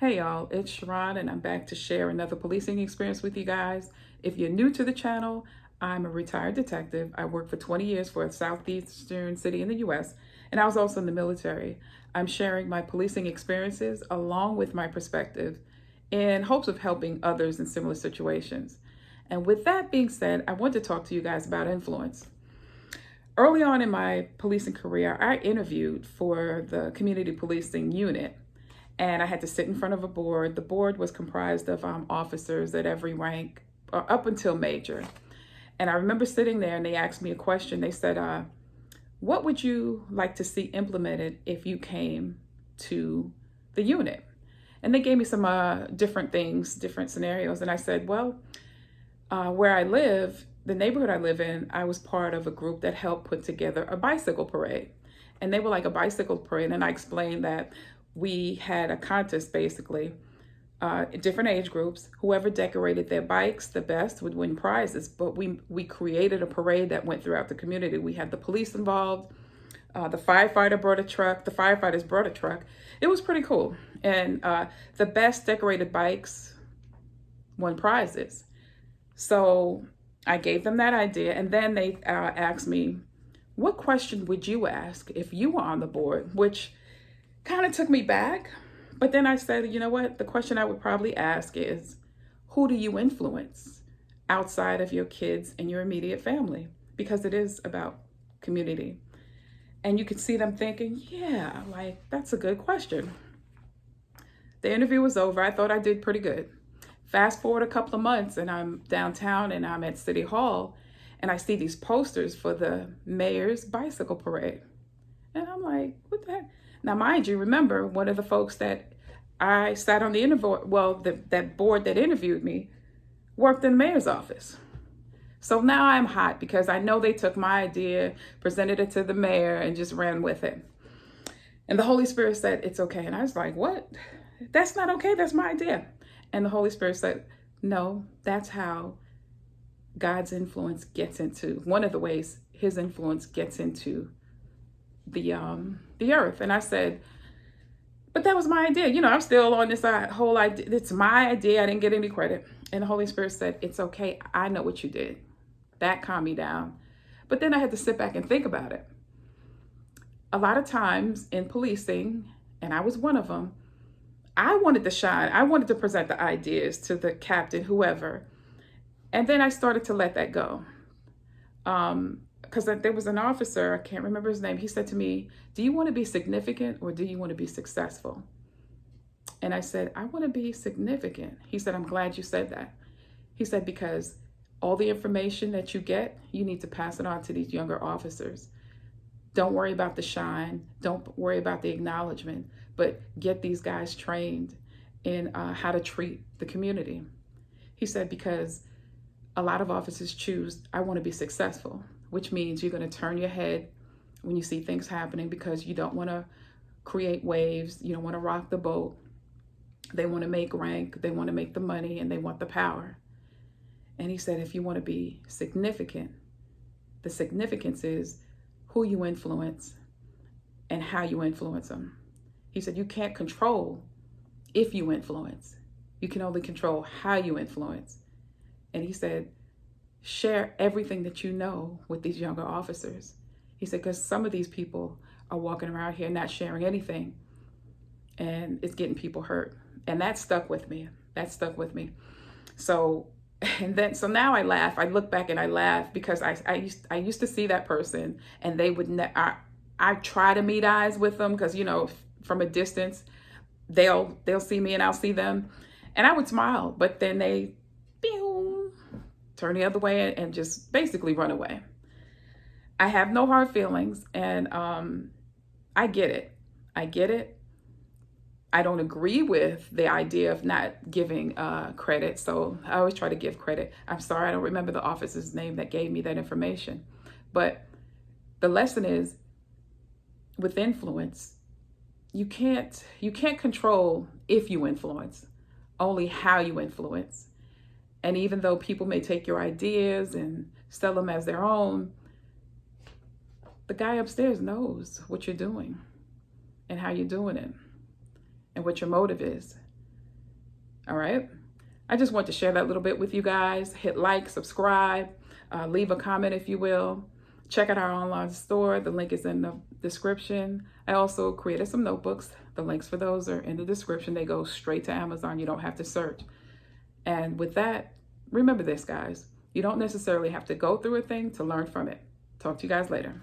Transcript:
Hey y'all, it's Sharon and I'm back to share another policing experience with you guys. If you're new to the channel, I'm a retired detective. I worked for 20 years for a southeastern city in the US, and I was also in the military. I'm sharing my policing experiences along with my perspective in hopes of helping others in similar situations. And with that being said, I want to talk to you guys about influence. Early on in my policing career, I interviewed for the community policing unit, and I had to sit in front of a board. The board was comprised of officers at every rank up until major. And I remember sitting there and they asked me a question. They said, what would you like to see implemented if you came to the unit? And they gave me some different things, different scenarios. And I said, well, where I live, the neighborhood I live in, I was part of a group that helped put together a bicycle parade. And they were like a bicycle parade. And I explained that we had a contest basically, different age groups. Whoever decorated their bikes the best would win prizes. But we created a parade that went throughout the community. We had the police involved. The firefighters brought a truck. It was pretty cool. And the best decorated bikes won prizes. So I gave them that idea. And then they asked me, what question would you ask if you were on the board? Which kind of took me back. But then I said, you know what? The question I would probably ask is, who do you influence outside of your kids and your immediate family? Because it is about community. And you could see them thinking, yeah, like that's a good question. The interview was over. I thought I did pretty good. Fast forward a couple of months and I'm downtown and I'm at City Hall and I see these posters for the mayor's bicycle parade. And I'm like, what the heck? Now, mind you, remember, one of the folks that I sat on the interview, that board that interviewed me worked in the mayor's office. So now I'm hot because I know they took my idea, presented it to the mayor, and just ran with it. And the Holy Spirit said, it's okay. And I was like, what? That's not okay. That's my idea. And the Holy Spirit said, no, that's how God's influence gets into, one of the ways his influence gets into the earth. And I said, but that was my idea. You know, I'm still on this whole idea. It's my idea. I didn't get any credit. And the Holy Spirit said, it's okay. I know what you did. That calmed me down. But then I had to sit back and think about it. A lot of times in policing, and I was one of them, I wanted to shine. I wanted to present the ideas to the captain, whoever. And then I started to let that go. Because there was an officer, I can't remember his name. He said to me, do you want to be significant or do you want to be successful? And I said, I want to be significant. He said, I'm glad you said that. He said, because all the information that you get, you need to pass it on to these younger officers. Don't worry about the shine. Don't worry about the acknowledgement, but get these guys trained in how to treat the community. He said, because a lot of officers choose, I want to be successful, which means you're going to turn your head when you see things happening because you don't want to create waves. You don't want to rock the boat. They want to make rank. They want to make the money and they want the power. And he said, if you want to be significant, the significance is who you influence and how you influence them. He said, you can't control if you influence. You can only control how you influence. And he said, share everything that you know with these younger officers. He said, because some of these people are walking around here not sharing anything and it's getting people hurt. And that stuck with me. So now I laugh. I look back and I laugh because I used to see that person and they would, I try to meet eyes with them because, you know, from a distance, they'll see me and I'll see them and I would smile, but then they turn the other way and just basically run away. I have no hard feelings and I get it. I don't agree with the idea of not giving credit. So I always try to give credit. I'm sorry, I don't remember the officer's name that gave me that information. But the lesson is with influence, you can't control if you influence, only how you influence. And even though people may take your ideas and sell them as their own, the guy upstairs knows what you're doing and how you're doing it and what your motive is. All right. I just want to share that little bit with you guys. Hit like, subscribe, leave a comment if you will. Check out our online store. The link is in the description. I also created some notebooks. The links for those are in the description. They go straight to Amazon. You don't have to search. And with that, remember this, guys. You don't necessarily have to go through a thing to learn from it. Talk to you guys later.